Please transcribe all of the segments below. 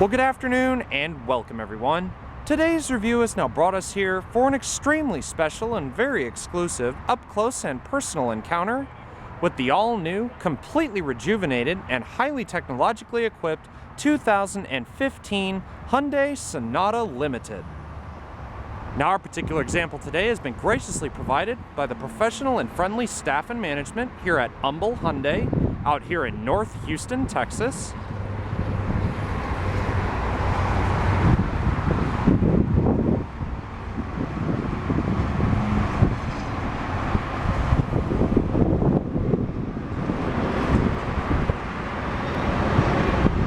Well, good afternoon and welcome everyone. Today's review has now brought us here for an extremely special and very exclusive up-close and personal encounter with the all-new, completely rejuvenated and highly technologically equipped 2015 Hyundai Sonata Limited. Now, our particular example today has been graciously provided by the professional and friendly staff and management here at Humble Hyundai out here in North Houston, Texas.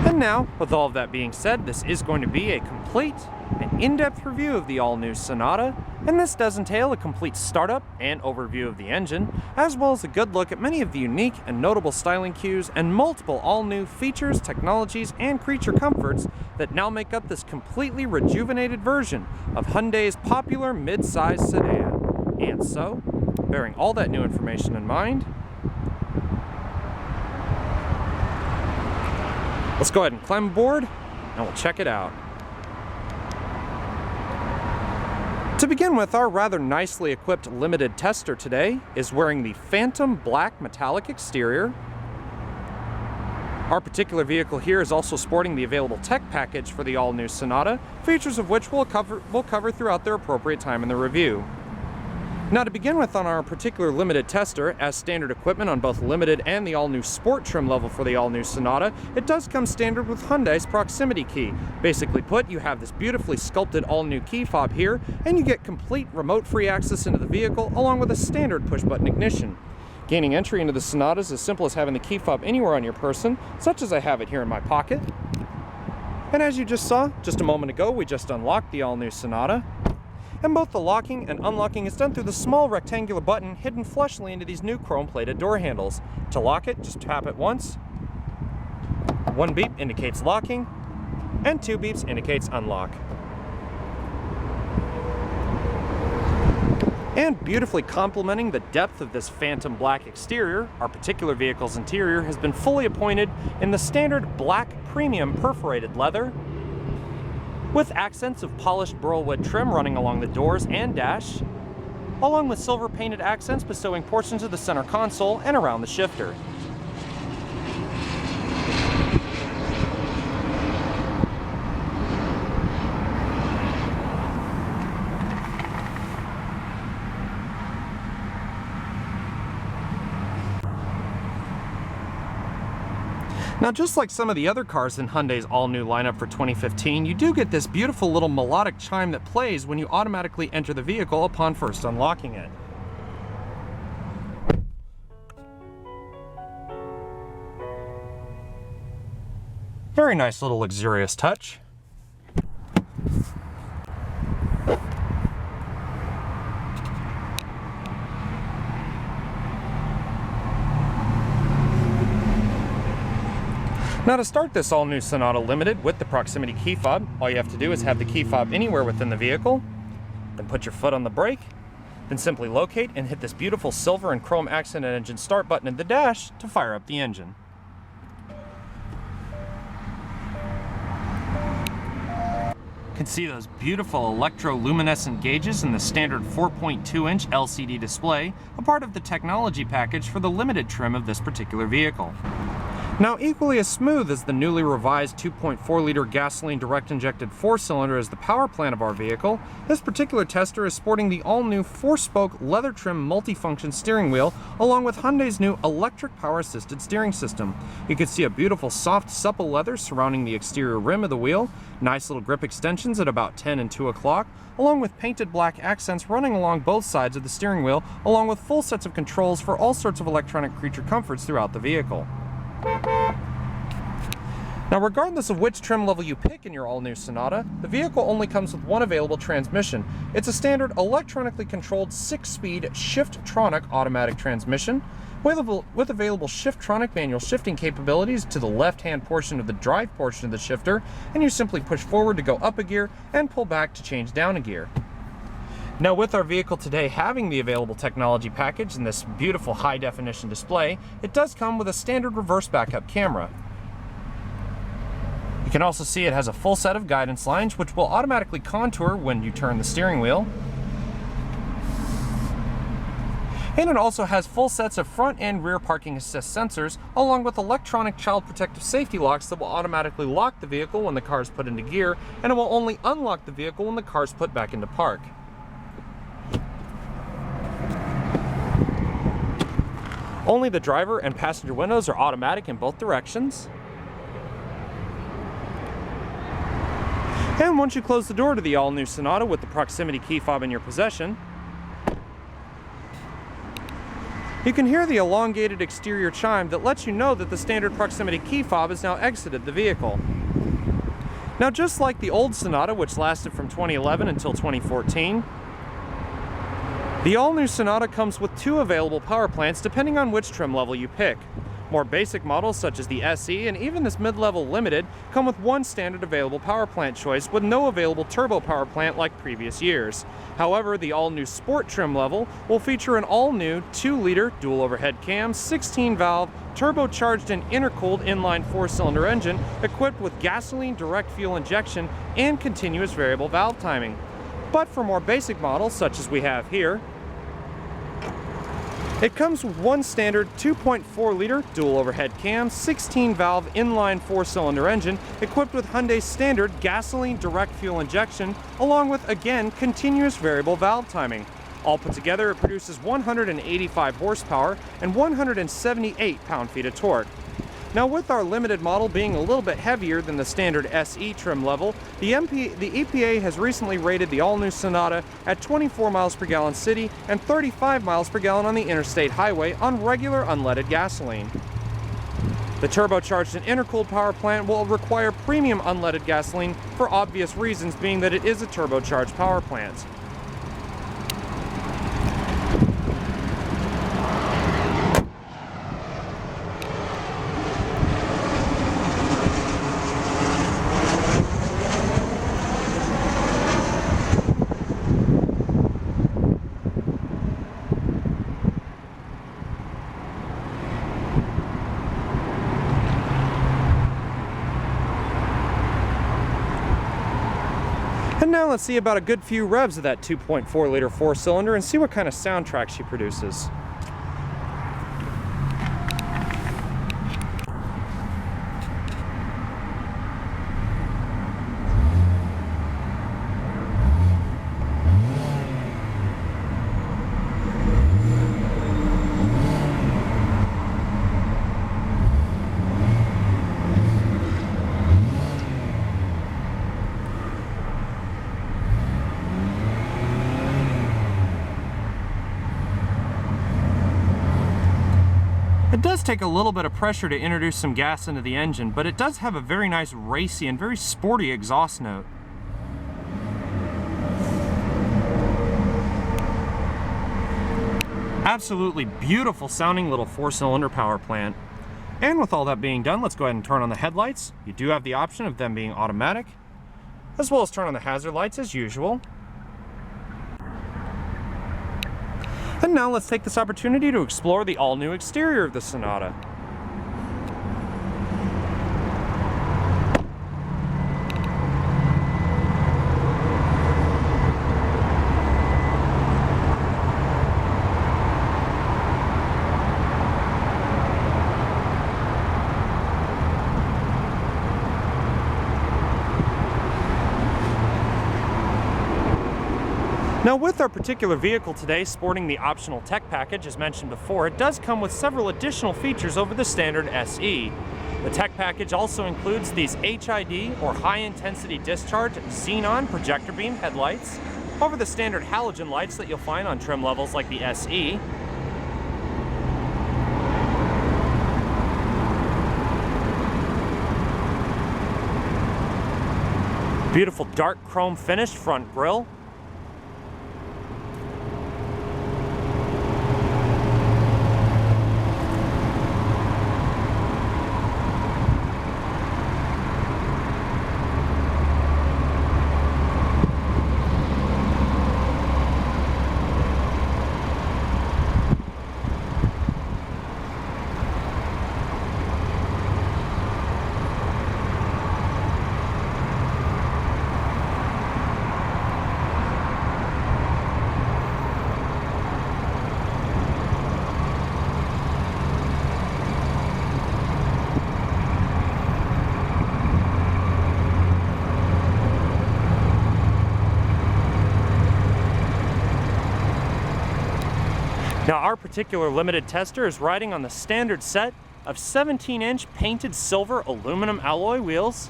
And now, with all of that being said, this is going to be a complete and in-depth review of the all-new Sonata, and this does entail a complete startup and overview of the engine, as well as a good look at many of the unique and notable styling cues and multiple all-new features, technologies, and creature comforts that now make up this completely rejuvenated version of Hyundai's popular mid-size sedan. And so, bearing all that new information in mind, let's go ahead and climb aboard and we'll check it out. To begin with, our rather nicely equipped limited tester today is wearing the Phantom Black metallic exterior. Our particular vehicle here is also sporting the available tech package for the all-new Sonata, features of which we'll cover throughout their appropriate time in the review. Now, to begin with, on our particular limited tester, as standard equipment on both limited and the all-new sport trim level for the all-new Sonata, it does come standard with Hyundai's proximity key. Basically put, you have this beautifully sculpted all-new key fob here, and you get complete remote-free access into the vehicle along with a standard push-button ignition. Gaining entry into the Sonata is as simple as having the key fob anywhere on your person, such as I have it here in my pocket. And as you just saw, just a moment ago, we just unlocked the all-new Sonata. And both the locking and unlocking is done through the small rectangular button hidden flushly into these new chrome-plated door handles. To lock it, just tap it once. One beep indicates locking, and two beeps indicates unlock. And beautifully complementing the depth of this Phantom Black exterior, our particular vehicle's interior has been fully appointed in the standard black premium perforated leather, with accents of polished burl wood trim running along the doors and dash, along with silver painted accents bestowing portions of the center console and around the shifter. Now, just like some of the other cars in Hyundai's all-new lineup for 2015, you do get this beautiful little melodic chime that plays when you automatically enter the vehicle upon first unlocking it. Very nice little luxurious touch. Now, to start this all-new Sonata Limited with the proximity key fob, all you have to do is have the key fob anywhere within the vehicle, then put your foot on the brake, then simply locate and hit this beautiful silver and chrome accented engine start button in the dash to fire up the engine. You can see those beautiful electroluminescent gauges in the standard 4.2-inch LCD display, a part of the technology package for the limited trim of this particular vehicle. Now, equally as smooth as the newly revised 2.4-liter gasoline direct-injected 4-cylinder as the power plant of our vehicle, this particular tester is sporting the all-new 4-spoke leather-trim multifunction steering wheel, along with Hyundai's new electric power-assisted steering system. You can see a beautiful, soft, supple leather surrounding the exterior rim of the wheel, nice little grip extensions at about 10 and 2 o'clock, along with painted black accents running along both sides of the steering wheel, along with full sets of controls for all sorts of electronic creature comforts throughout the vehicle. Now, regardless of which trim level you pick in your all-new Sonata, the vehicle only comes with one available transmission. It's a standard electronically controlled 6-speed Shift-tronic automatic transmission with available Shift-tronic manual shifting capabilities to the left-hand portion of the drive portion of the shifter, and you simply push forward to go up a gear and pull back to change down a gear. Now, with our vehicle today having the available technology package and this beautiful high-definition display, it does come with a standard reverse backup camera. You can also see it has a full set of guidance lines, which will automatically contour when you turn the steering wheel. And it also has full sets of front and rear parking assist sensors, along with electronic child protective safety locks that will automatically lock the vehicle when the car is put into gear, and it will only unlock the vehicle when the car is put back into park. Only the driver and passenger windows are automatic in both directions. And once you close the door to the all-new Sonata with the proximity key fob in your possession, you can hear the elongated exterior chime that lets you know that the standard proximity key fob has now exited the vehicle. Now, just like the old Sonata, which lasted from 2011 until 2014, the all-new Sonata comes with 2 available power plants depending on which trim level you pick. More basic models such as the SE and even this mid-level Limited come with 1 standard available power plant choice with no available turbo power plant like previous years. However, the all-new Sport trim level will feature an all-new 2-liter dual overhead cam, 16-valve, turbocharged and intercooled inline 4-cylinder engine equipped with gasoline direct fuel injection and continuous variable valve timing. But for more basic models such as we have here, it comes with 1 standard 2.4-liter dual overhead cam, 16-valve inline 4-cylinder engine equipped with Hyundai's standard gasoline direct fuel injection, along with, again, continuous variable valve timing. All put together, it produces 185 horsepower and 178 pound-feet of torque. Now, with our Limited model being a little bit heavier than the standard SE trim level, the EPA has recently rated the all-new Sonata at 24 miles per gallon city and 35 miles per gallon on the interstate highway on regular unleaded gasoline. The turbocharged and intercooled power plant will require premium unleaded gasoline for obvious reasons, being that it is a turbocharged power plant. And now let's see about a good few revs of that 2.4-liter 4-cylinder and see what kind of soundtrack she produces. It does take a little bit of pressure to introduce some gas into the engine, but it does have a very nice racy and very sporty exhaust note. Absolutely beautiful sounding little 4-cylinder power plant. And with all that being done, let's go ahead and turn on the headlights. You do have the option of them being automatic, as well as turn on the hazard lights as usual. And now let's take this opportunity to explore the all-new exterior of the Sonata. Now, with our particular vehicle today sporting the optional tech package, as mentioned before, it does come with several additional features over the standard SE. The tech package also includes these HID, or high-intensity discharge, xenon projector beam headlights, over the standard halogen lights that you'll find on trim levels like the SE. Beautiful dark chrome finished front grille. Now, our particular limited tester is riding on the standard set of 17-inch painted silver aluminum alloy wheels,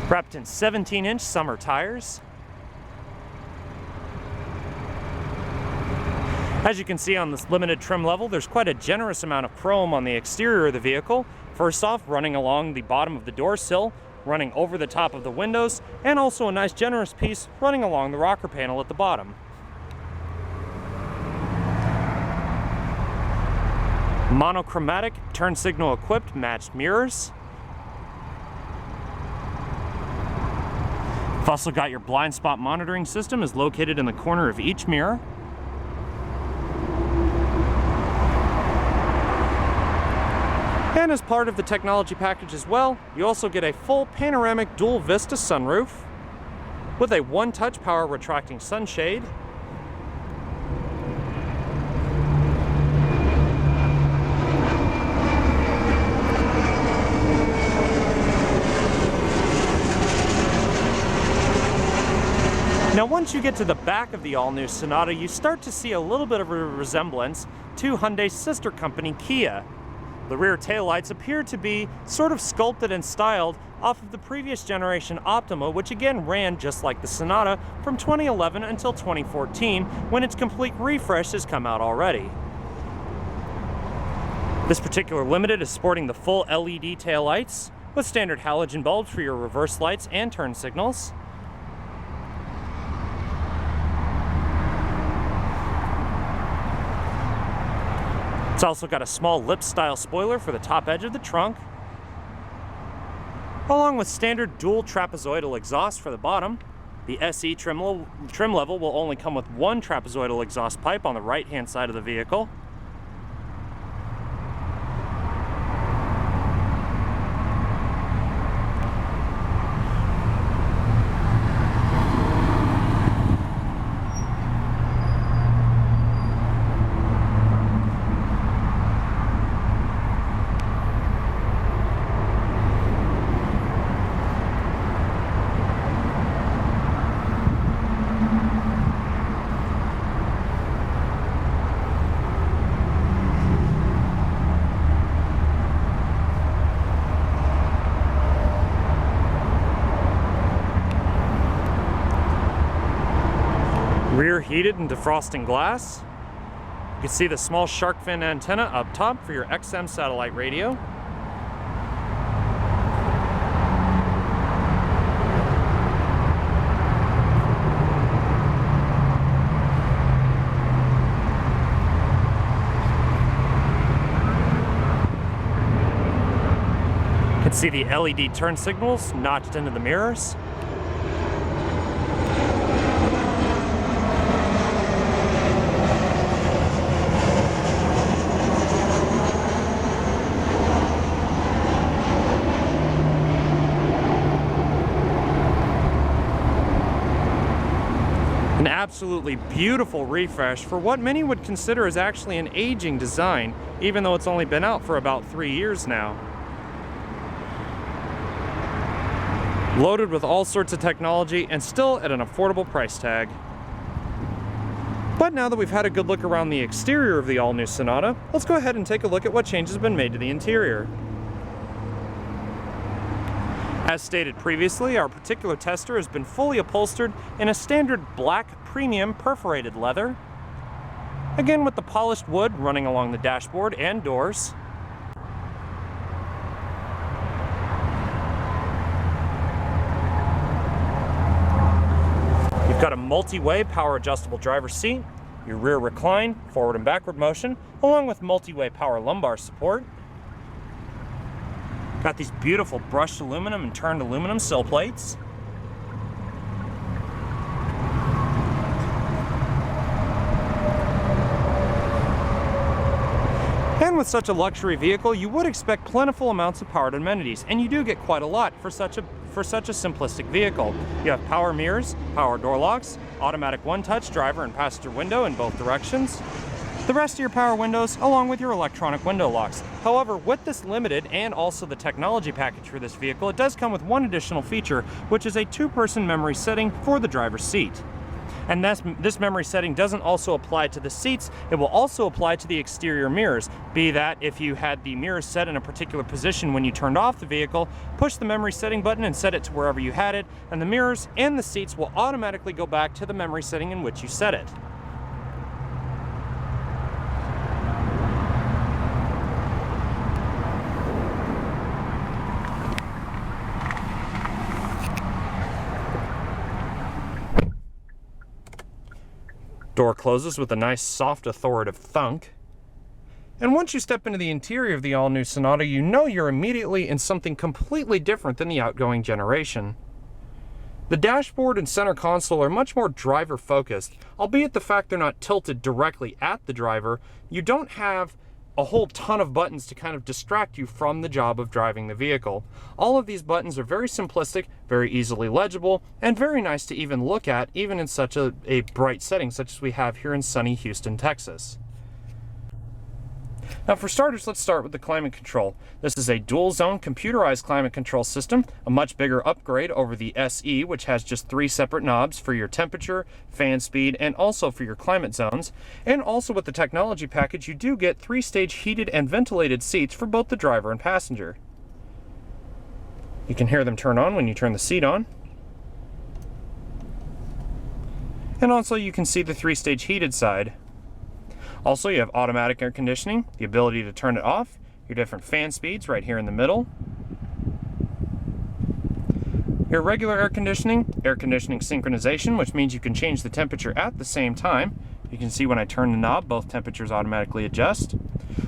wrapped in 17-inch summer tires. As you can see on this limited trim level, there's quite a generous amount of chrome on the exterior of the vehicle. First off, running along the bottom of the door sill, running over the top of the windows, and also a nice generous piece running along the rocker panel at the bottom. Monochromatic turn signal equipped matched mirrors. You've also got your blind spot monitoring system is located in the corner of each mirror. And as part of the technology package as well, you also get a full panoramic dual vista sunroof with a one-touch power retracting sunshade. Now, once you get to the back of the all-new Sonata, you start to see a little bit of a resemblance to Hyundai's sister company, Kia. The rear taillights appear to be sort of sculpted and styled off of the previous generation Optima, which again ran just like the Sonata from 2011 until 2014, when its complete refresh has come out already. This particular Limited is sporting the full LED taillights with standard halogen bulbs for your reverse lights and turn signals. It's also got a small lip-style spoiler for the top edge of the trunk, along with standard dual trapezoidal exhaust for the bottom. The SE trim level will only come with one trapezoidal exhaust pipe on the right-hand side of the vehicle. Rear heated and defrosting glass. You can see the small shark fin antenna up top for your XM satellite radio. You can see the LED turn signals notched into the mirrors. An absolutely beautiful refresh for what many would consider as actually an aging design, even though it's only been out for about 3 years now. Loaded with all sorts of technology and still at an affordable price tag. But now that we've had a good look around the exterior of the all-new Sonata, let's go ahead and take a look at what changes have been made to the interior. As stated previously, our particular tester has been fully upholstered in a standard black premium perforated leather, again with the polished wood running along the dashboard and doors. You've got a multi-way power adjustable driver's seat, your rear recline, forward and backward motion, along with multi-way power lumbar support. Got these beautiful brushed aluminum and turned aluminum sill plates. And with such a luxury vehicle, you would expect plentiful amounts of powered amenities, and you do get quite a lot for such a simplistic vehicle. You have power mirrors, power door locks, automatic one-touch driver and passenger window in both directions, the rest of your power windows, along with your electronic window locks. However, with this Limited and also the technology package for this vehicle, it does come with one additional feature, which is a two-person memory setting for the driver's seat. And this memory setting doesn't also apply to the seats, it will also apply to the exterior mirrors. Be that if you had the mirrors set in a particular position when you turned off the vehicle, push the memory setting button and set it to wherever you had it, and the mirrors and the seats will automatically go back to the memory setting in which you set it. Door closes with a nice, soft, authoritative thunk. And once you step into the interior of the all-new Sonata, you know you're immediately in something completely different than the outgoing generation. The dashboard and center console are much more driver-focused, albeit the fact they're not tilted directly at the driver. You don't have a whole ton of buttons to kind of distract you from the job of driving the vehicle. All of these buttons are very simplistic, very easily legible, and very nice to even look at, even in such a bright setting such as we have here in sunny Houston, Texas. Now for starters, let's start with the climate control. This is a dual zone computerized climate control system, a much bigger upgrade over the SE, which has just 3 separate knobs for your temperature, fan speed, and also for your climate zones. And also with the technology package, you do get 3-stage heated and ventilated seats for both the driver and passenger. You can hear them turn on when you turn the seat on. And also you can see the 3-stage heated side. Also, you have automatic air conditioning, the ability to turn it off, your different fan speeds right here in the middle. Your regular air conditioning synchronization, which means you can change the temperature at the same time. You can see when I turn the knob, both temperatures automatically adjust.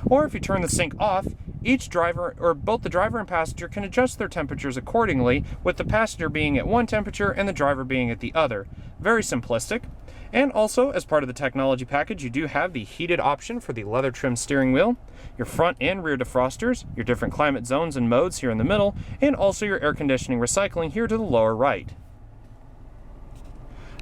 Or if you turn the sync off, each driver, or both the driver and passenger, can adjust their temperatures accordingly, with the passenger being at one temperature and the driver being at the other. Very simplistic. And also, as part of the technology package, you do have the heated option for the leather trimmed steering wheel, your front and rear defrosters, your different climate zones and modes here in the middle, and also your air conditioning recycling here to the lower right.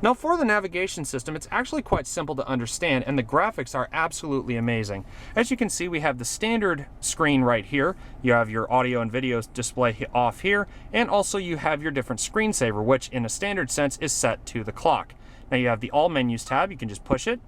Now for the navigation system, it's actually quite simple to understand, and the graphics are absolutely amazing. As you can see, we have the standard screen right here. You have your audio and video display off here, and also you have your different screensaver, which in a standard sense is set to the clock. Now you have the All Menus tab, you can just push it,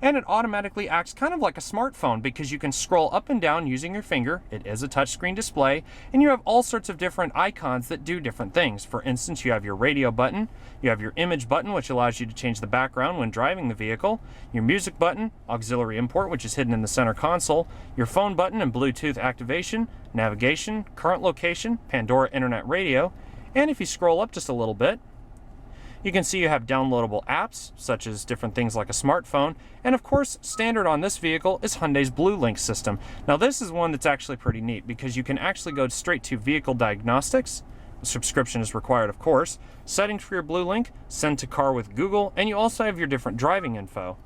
and it automatically acts kind of like a smartphone because you can scroll up and down using your finger. It is a touchscreen display, and you have all sorts of different icons that do different things. For instance, you have your radio button, you have your image button, which allows you to change the background when driving the vehicle, your music button, auxiliary import, which is hidden in the center console, your phone button and Bluetooth activation, navigation, current location, Pandora Internet Radio, and if you scroll up just a little bit, you can see you have downloadable apps, such as different things like a smartphone, and of course, standard on this vehicle is Hyundai's Blue Link system. Now this is one that's actually pretty neat because you can actually go straight to vehicle diagnostics, a subscription is required of course, settings for your Blue Link, send to car with Google, and you also have your different driving info.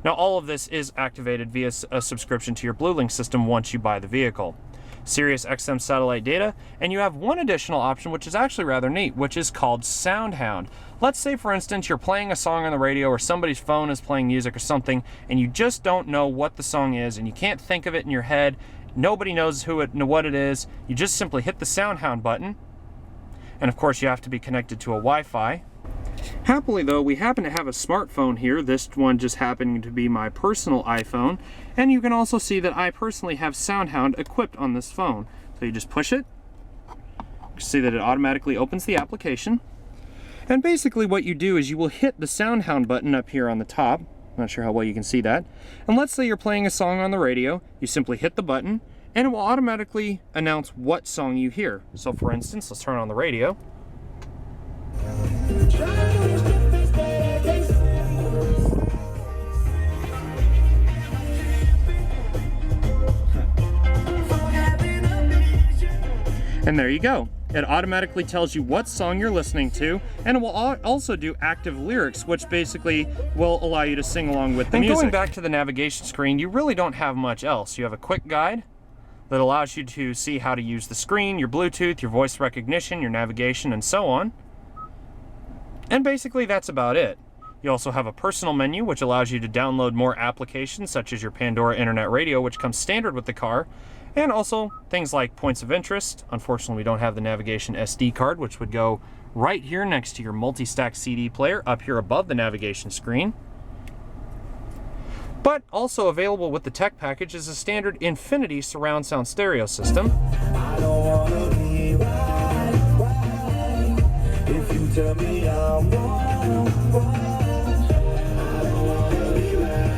Now all of this is activated via a subscription to your Blue Link system once you buy the vehicle. Sirius XM satellite data, and you have one additional option which is actually rather neat, which is called Soundhound. Let's say for instance you're playing a song on the radio or somebody's phone is playing music or something and you just don't know what the song is and you can't think of it in your head, nobody knows what it is, you just simply hit the Soundhound button, and of course you have to be connected to a Wi-Fi. Happily though, we happen to have a smartphone here, this one just happening to be my personal iPhone, and you can also see that I personally have Soundhound equipped on this phone. So you just push it, you see that it automatically opens the application, and basically what you do is you will hit the Soundhound button up here on the top, I'm not sure how well you can see that, and let's say you're playing a song on the radio, you simply hit the button, and it will automatically announce what song you hear. So for instance, let's turn on the radio. And there you go. It automatically tells you what song you're listening to, and it will also do active lyrics, which basically will allow you to sing along with the music. And going back to the navigation screen, you really don't have much else. You have a quick guide that allows you to see how to use the screen, your Bluetooth, your voice recognition, your navigation, and so on. And basically that's about it. You also have a personal menu, which allows you to download more applications, such as your Pandora Internet Radio, which comes standard with the car. And also things like points of interest. Unfortunately, we don't have the navigation SD card, which would go right here next to your multi-stack CD player up here above the navigation screen. But also available with the tech package is a standard Infinity surround sound stereo system. I don't wanna be right if you tell me I'm wrong. I don't wanna be right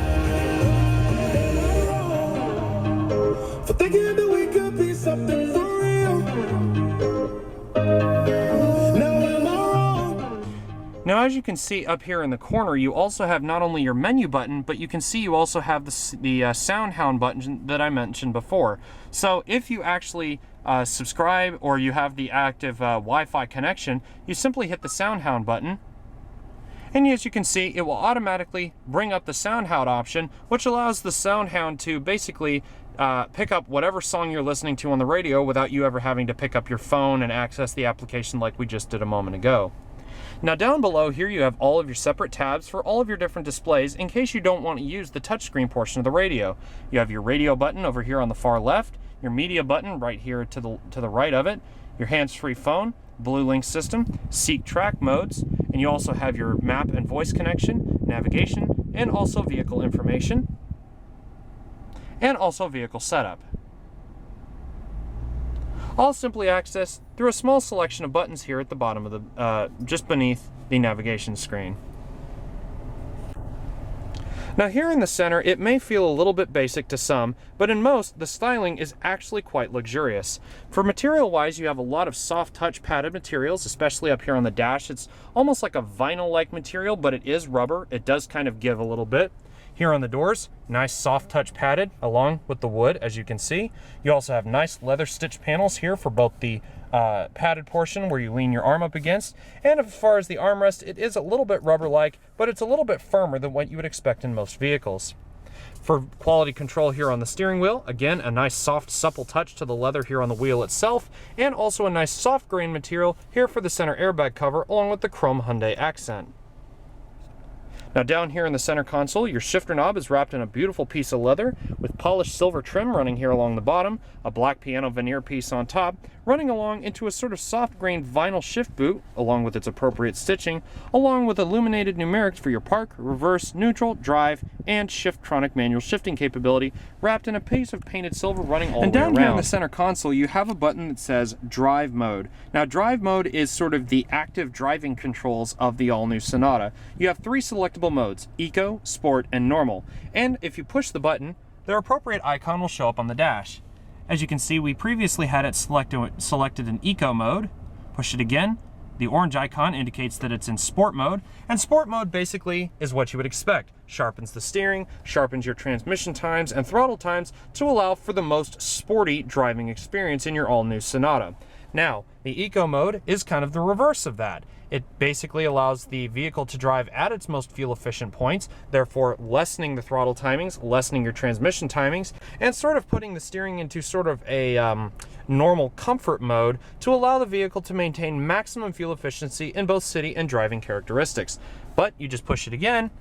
for thinking that we could be something for real. Now am I wrong? Now, as you can see up here in the corner, you also have not only your menu button, but you can see you also have the Soundhound button that I mentioned before. So if you actually subscribe or you have the active Wi-Fi connection, you simply hit the Soundhound button. And as you can see, it will automatically bring up the Soundhound option, which allows the Soundhound to basically pick up whatever song you're listening to on the radio without you ever having to pick up your phone and access the application like we just did a moment ago. Now down below here you have all of your separate tabs for all of your different displays in case you don't want to use the touchscreen portion of the radio. You have your radio button over here on the far left, your media button right here to the right of it, your hands-free phone, Blue Link system, seek track modes, and you also have your map and voice connection, navigation, and also vehicle information, and also vehicle setup. All simply accessed through a small selection of buttons here at the bottom of the, just beneath the navigation screen. Now here in the center, it may feel a little bit basic to some, but in most, the styling is actually quite luxurious. For material-wise, you have a lot of soft touch padded materials, especially up here on the dash. It's almost like a vinyl-like material, but it is rubber. It does kind of give a little bit. Here on the doors, nice soft touch padded along with the wood, as you can see. You also have nice leather stitch panels here for both the padded portion where you lean your arm up against, and as far as the armrest, it is a little bit rubber-like, but it's a little bit firmer than what you would expect in most vehicles. For quality control here on the steering wheel, again, a nice soft, supple touch to the leather here on the wheel itself, and also a nice soft grain material here for the center airbag cover, along with the chrome Hyundai accent. Now down here in the center console, your shifter knob is wrapped in a beautiful piece of leather with polished silver trim running here along the bottom, a black piano veneer piece on top, running along into a sort of soft grained vinyl shift boot, along with its appropriate stitching, along with illuminated numerics for your park, reverse, neutral, drive, and Shifttronic manual shifting capability, wrapped in a piece of painted silver running all the way around. And down here in the center console, you have a button that says Drive Mode. Now drive mode is sort of the active driving controls of the all-new Sonata. You have three selectable modes, Eco, Sport, and Normal. And if you push the button, their appropriate icon will show up on the dash. As you can see, we previously had it selected in Eco mode. Push it again. The orange icon indicates that it's in Sport mode, and Sport mode basically is what you would expect. Sharpens the steering, sharpens your transmission times and throttle times to allow for the most sporty driving experience in your all-new Sonata. Now, the Eco mode is kind of the reverse of that. It basically allows the vehicle to drive at its most fuel-efficient points, therefore lessening the throttle timings, lessening your transmission timings, and sort of putting the steering into sort of a normal comfort mode to allow the vehicle to maintain maximum fuel efficiency in both city and driving characteristics. But you just push it again,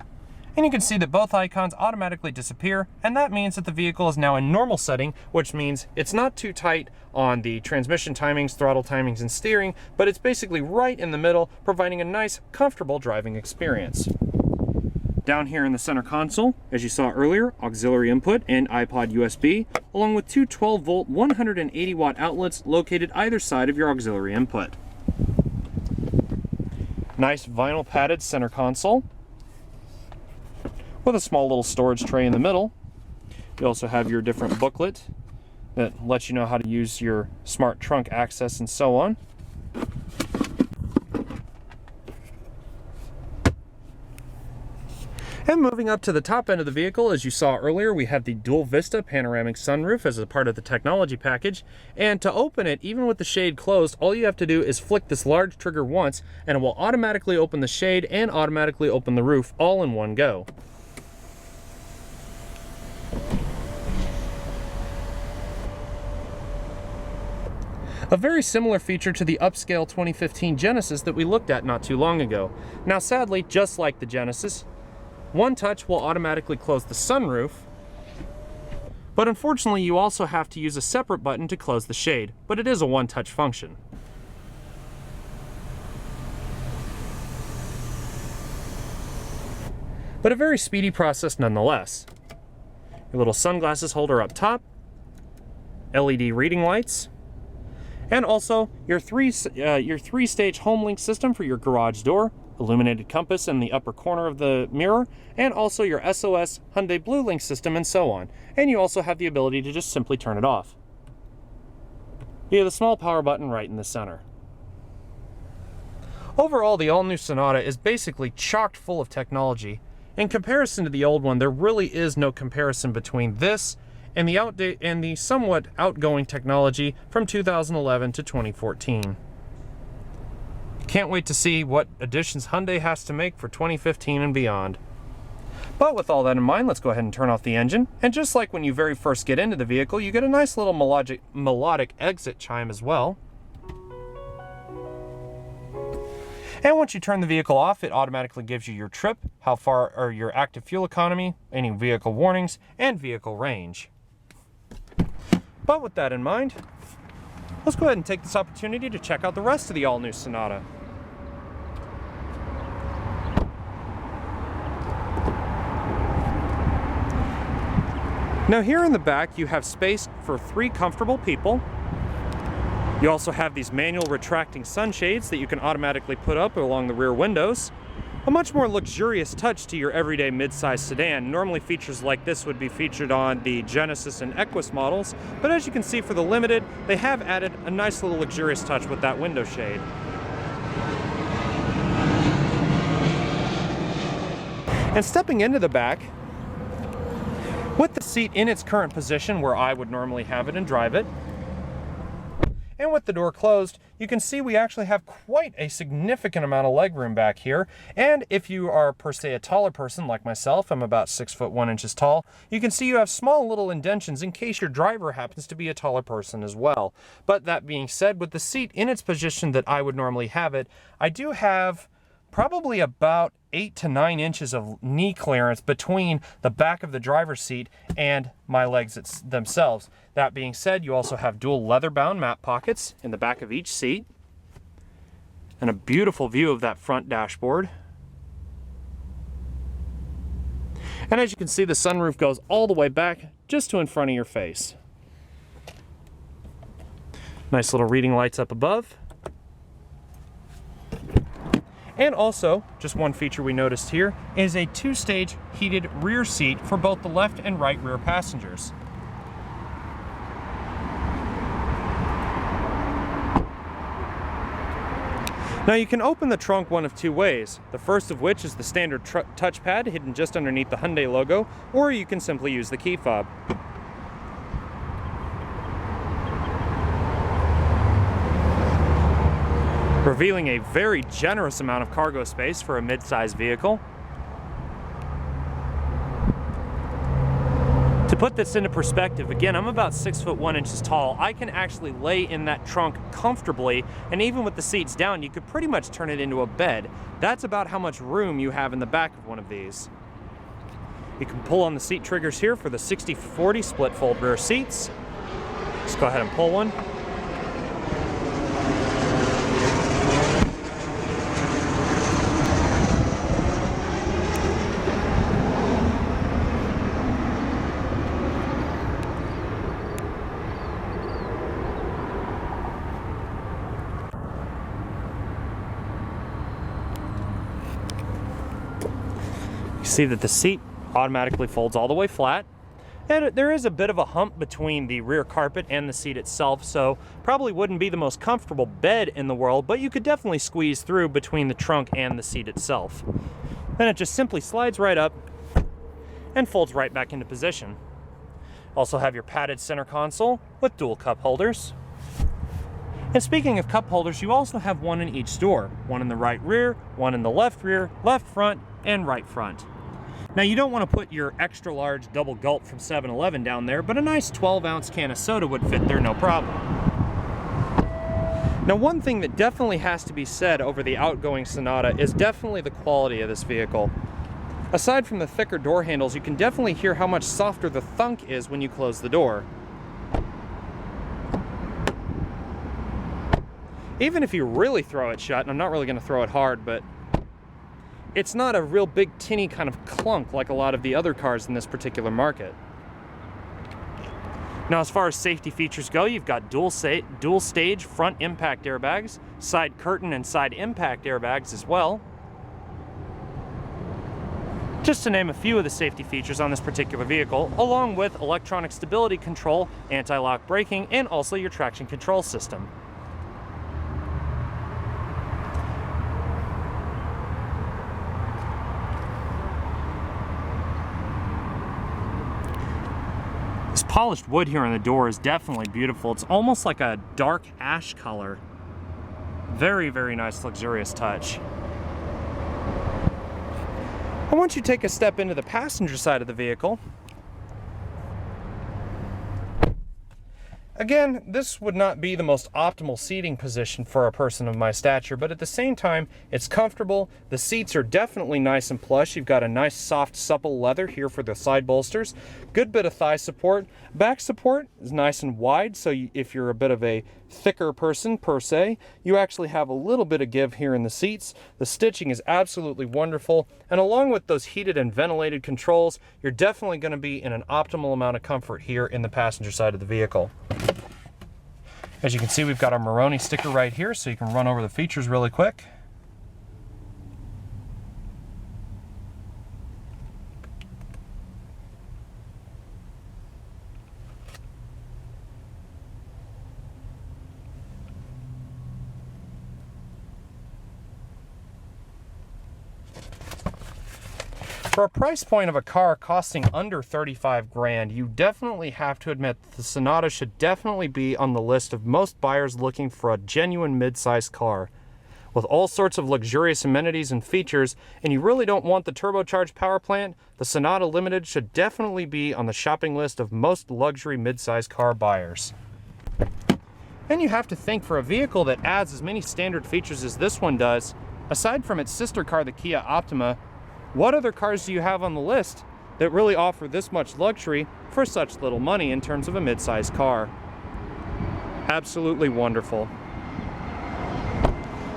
and you can see that both icons automatically disappear, and that means that the vehicle is now in normal setting, which means it's not too tight on the transmission timings, throttle timings, and steering, but it's basically right in the middle, providing a nice, comfortable driving experience. Down here in the center console, as you saw earlier, auxiliary input and iPod USB, along with two 12-volt, 180-watt outlets located either side of your auxiliary input. Nice vinyl padded center console, with a small little storage tray in the middle. You also have your different booklet that lets you know how to use your smart trunk access and so on. And moving up to the top end of the vehicle, as you saw earlier, we have the Dual Vista panoramic sunroof as a part of the technology package. And to open it, even with the shade closed, all you have to do is flick this large trigger once, and it will automatically open the shade and automatically open the roof all in one go. A very similar feature to the upscale 2015 Genesis that we looked at not too long ago. Now sadly, just like the Genesis, one touch will automatically close the sunroof, But unfortunately, you also have to use a separate button to close the shade, but it is a one-touch function. But a very speedy process nonetheless. Your little sunglasses holder up top, LED reading lights, and also your three-stage home link system for your garage door, illuminated compass in the upper corner of the mirror, and also your SOS Hyundai Blue Link system, and so on. And you also have the ability to just simply turn it off via the small power button right in the center. Overall, the all-new Sonata is basically chock full of technology. In comparison to the old one, there really is no comparison between this and the somewhat outgoing technology from 2011 to 2014. Can't wait to see what additions Hyundai has to make for 2015 and beyond. But with all that in mind, let's go ahead and turn off the engine. And just like when you very first get into the vehicle, you get a nice little melodic exit chime as well. And once you turn the vehicle off, it automatically gives you your trip, how far, or your active fuel economy, any vehicle warnings, and vehicle range. But with that in mind, let's go ahead and take this opportunity to check out the rest of the all-new Sonata. Now here in the back, you have space for 3 comfortable people. You also have these manual retracting sunshades that you can automatically put up along the rear windows. A much more luxurious touch to your everyday mid-size sedan. Normally features like this would be featured on the Genesis and Equus models, but as you can see for the Limited, they have added a nice little luxurious touch with that window shade. And stepping into the back, with the seat in its current position where I would normally have it and drive it, and with the door closed, you can see we actually have quite a significant amount of legroom back here. And if you are per se a taller person like myself, I'm about 6'1" tall, you can see you have small little indentions in case your driver happens to be a taller person as well. But that being said, with the seat in its position that I would normally have it, I do have probably about 8 to 9 inches of knee clearance between the back of the driver's seat and my legs themselves. That being said, you also have dual leather-bound map pockets in the back of each seat, and a beautiful view of that front dashboard. And as you can see, the sunroof goes all the way back just to in front of your face. Nice little reading lights up above. And also, just one feature we noticed here is a 2-stage heated rear seat for both the left and right rear passengers. Now you can open the trunk one of 2 ways, the first of which is the standard touchpad hidden just underneath the Hyundai logo, or you can simply use the key fob. Revealing a very generous amount of cargo space for a mid-size vehicle. To put this into perspective, again, I'm about 6'1" tall. I can actually lay in that trunk comfortably, and even with the seats down, you could pretty much turn it into a bed. That's about how much room you have in the back of one of these. You can pull on the seat triggers here for the 60/40 split fold rear seats. Just go ahead and pull one. See that the seat automatically folds all the way flat, and there is a bit of a hump between the rear carpet and the seat itself, so probably wouldn't be the most comfortable bed in the world, but you could definitely squeeze through between the trunk and the seat itself. Then it just simply slides right up and folds right back into position. Also have your padded center console with dual cup holders. And speaking of cup holders, you also have one in each door, one in the right rear, one in the left rear, left front, and right front. Now you don't want to put your extra large double gulp from 7-Eleven down there, but a nice 12-ounce can of soda would fit there no problem. Now one thing that definitely has to be said over the outgoing Sonata is definitely the quality of this vehicle. Aside from the thicker door handles, you can definitely hear how much softer the thunk is when you close the door. Even if you really throw it shut, and I'm not really going to throw it hard, but it's not a real big tinny kind of clunk like a lot of the other cars in this particular market. Now, as far as safety features go, you've got dual stage front impact airbags, side curtain and side impact airbags as well. Just to name a few of the safety features on this particular vehicle, along with electronic stability control, anti-lock braking, and also your traction control system. This polished wood here on the door is definitely beautiful. It's almost like a dark ash color. Very, very nice, luxurious touch. And once you take a step into the passenger side of the vehicle, again, this would not be the most optimal seating position for a person of my stature, but at the same time, it's comfortable. The seats are definitely nice and plush. You've got a nice, soft, supple leather here for the side bolsters. Good bit of thigh support. Back support is nice and wide, so if you're a bit of a thicker person, per se, you actually have a little bit of give here in the seats. The stitching is absolutely wonderful, and along with those heated and ventilated controls, you're definitely going to be in an optimal amount of comfort here in the passenger side of the vehicle. As you can see, we've got our Moroni sticker right here, so you can run over the features really quick. For a price point of a car costing under 35 grand, you definitely have to admit that the Sonata should definitely be on the list of most buyers looking for a genuine mid-sized car. With all sorts of luxurious amenities and features, and you really don't want the turbocharged power plant, the Sonata Limited should definitely be on the shopping list of most luxury mid-sized car buyers. And you have to think, for a vehicle that adds as many standard features as this one does, aside from its sister car, the Kia Optima, what other cars do you have on the list that really offer this much luxury for such little money in terms of a mid-sized car? Absolutely wonderful.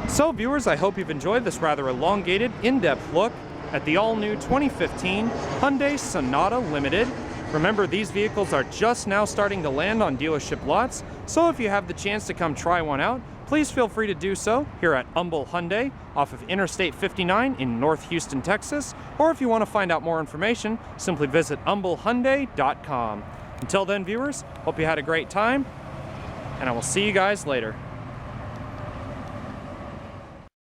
So viewers, I hope you've enjoyed this rather elongated, in-depth look at the all-new 2015 Hyundai Sonata Limited. Remember, these vehicles are just now starting to land on dealership lots, so if you have the chance to come try one out, please feel free to do so here at Humble Hyundai off of Interstate 59 in North Houston, Texas, or if you want to find out more information, simply visit humblehyundai.com. Until then, viewers, hope you had a great time, and I will see you guys later.